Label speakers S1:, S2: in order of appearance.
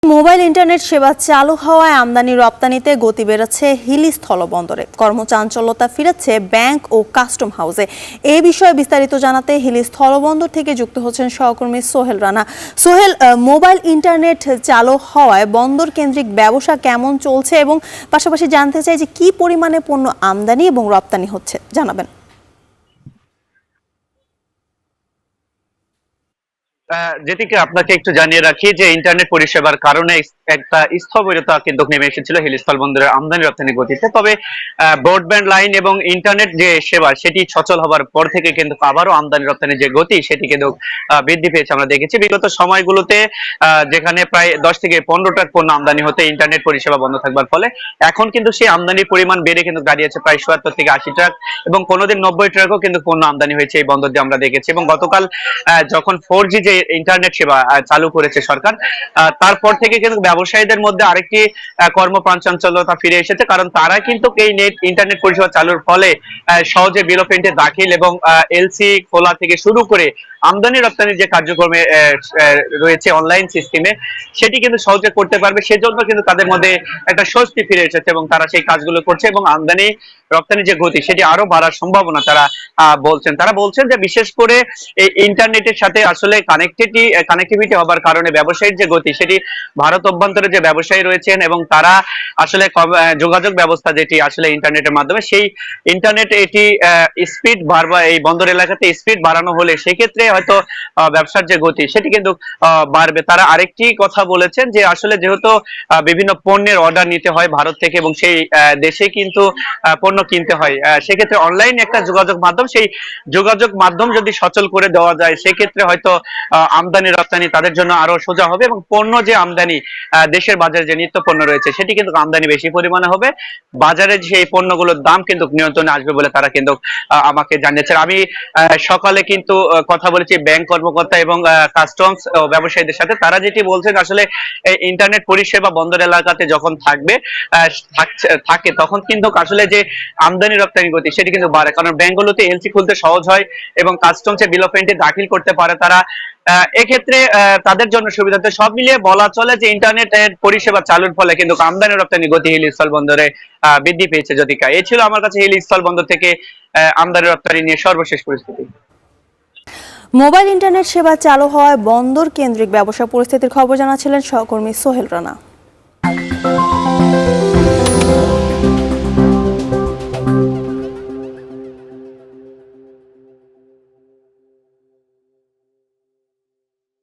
S1: Mobile internet সেবা চালু হওয়ায় আমদানি রপ্তানিতে গতি বেড়েছে হিলি স্থলবন্দরে। কর্মচাঞ্চল্যতা ফিরেছে ব্যাংক ও কাস্টম হাউসে। এই বিষয়ে বিস্তারিত জানাতে হিলি স্থলবন্দর থেকে যুক্ত হচ্ছেন সহকর্মী সোহেল রানা। সোহেল, মোবাইল ইন্টারনেট চালু হওয়ায় বন্দর কেন্দ্রিক ব্যবসা কেমন চলছে এবং পাশাপাশি জানতে চাই যে কি পরিমাণে পণ্য আমদানি এবং রপ্তানি হচ্ছে, জানাবেন।
S2: যেটিকে আপনাকে একটু জানিয়ে রাখি যে ইন্টারনেট পরিষেবার কারণে একটা স্থবিরতা কিন্তু নেমে এসেছিল হিলিস্থল বন্দরের আমদানি রপ্তানি গতিতে। তবে ব্রডব্যান্ড লাইন এবং ইন্টারনেট যে সেবা সেটি সচল হবার পর থেকে কিন্তু আবারও আমদানি রপ্তানি যে গতি সেটি কিন্তু বৃদ্ধি পেয়েছে। আমরা দেখেছি বিগত সময়গুলোতে যেখানে প্রায় 10 থেকে 15 ট্রাক পণ্য আমদানি হতে ইন্টারনেট পরিষেবা বন্ধ থাকবার ফলে এখন কিন্তু সেই আমদানির পরিমাণ বেড়ে কিন্তু দাঁড়িয়েছে প্রায় 77 থেকে 80 ট্রাক এবং কোনোদিন 90 ট্রাকও কিন্তু পণ্য আমদানি হয়েছে এই বন্দর দিয়ে আমরা দেখেছি। এবং গতকাল যখন 4G যে ইন্টারনেট সেবা চালু করেছে সরকার, তারপর থেকে কিন্তু ব্যবসায়ীদের মধ্যে আরেকটি কর্মপ্রাণচাঞ্চল্যতা ফিরে এসেছে, কারণ তারা কিন্তু এই ইন্টারনেট পরিষেবা চালুর ফলে সহজে বিল অফ পেমেন্টে দাখিল এবং এলসি খোলা থেকে শুরু করে আমদানি রপ্তানির যে কার্যক্রমে রয়েছে অনলাইন সিস্টেমে সেটি কিন্তু সহজে করতে পারবে। সেজন্য কিন্তু তাদের মধ্যে একটা স্বস্তি ফিরে এসেছে এবং তারা সেই কাজগুলো করছে এবং আমদানি রপ্তানির যে গতি সেটি আরো বাড়ার সম্ভাবনা তারা বলছেন যে বিশেষ করে এই ইন্টারনেটের সাথে আসলে কানেক্টিভিটি হবার কারণে ব্যবসায়িক যে গতি সেটি ভারত অভ্যন্তরে যে ব্যবসায়ী রয়েছেন এবং তারা আসলে যোগাযোগ ব্যবস্থা যেটি আসলে ইন্টারনেটের মাধ্যমে সেই ইন্টারনেট এটি স্পিড বাড়বা এই বন্দর এলাকাতে স্পিড বাড়ানো হলে সেক্ষেত্রে হয়তো ব্যবসার যে গতি সেটি কিন্তু বাড়বে। তারা আরেকটি কথা বলেছেন যে আসলে যেহেতু বিভিন্ন পণ্যের অর্ডার নিতে হয় ভারত থেকে এবং সেই দেশে কিন্তু পণ্য কিনতে হয়, সেক্ষেত্রে অনলাইন একটা যোগাযোগ মাধ্যম, সেই যোগাযোগ মাধ্যম যদি সচল করে দেওয়া যায় সেক্ষেত্রে হয়তো আমদানি রপ্তানি তাদের জন্য আরো সোজা হবে এবং পণ্য যে আমদানি দেশের বাজারে যে নিত্য পণ্য রয়েছে সেটি কিন্তু আমদানি বেশি পরিমাণে হবে। বাজারে সেই পণ্যগুলোর দাম কিন্তু নিয়ন্ত্রণে আসবে বলে তারা কিন্তু আমাকে জানিয়েছেন। আমি সকালে কিন্তু কথা বলেছি ব্যাংক কর্মকর্তা এবং কাস্টমস ব্যবসায়ীদের সাথে। তারা যেটি বলছেন আসলে ইন্টারনেট পরিষেবা বন্দর এলাকাতে যখন থাকে তখন কিন্তু আসলে যে আমদানি রপ্তানি গতি সেটি কিন্তু বাড়ে, কারণ ব্যাংকগুলোতে এলসি খুলতে সহজ হয় এবং কাস্টমসে বিল অফ পেমেন্টে দাখিল করতে পারে তারা। এক্ষেত্রে তাদের জন্য সুবিধা। সব মিলিয়ে বলা চলে যে ইন্টারনেটের পরিষেবা চালুর ফলে কিন্তু আমদানি রপ্তানি গতি হিলি স্থল বন্দরে বৃদ্ধি পেয়েছে। যদিকা এই ছিল আমার কাছে হিলি স্থল বন্দর থেকে আমদানি রপ্তানি নিয়ে সর্বশেষ পরিস্থিতি।
S1: মোবাইল ইন্টারনেট সেবা চালু হওয়ায় বন্দর কেন্দ্রিক ব্যবসা পরিস্থিতির খবর জানাচ্ছিলেন সহকর্মী সোহেল রানা।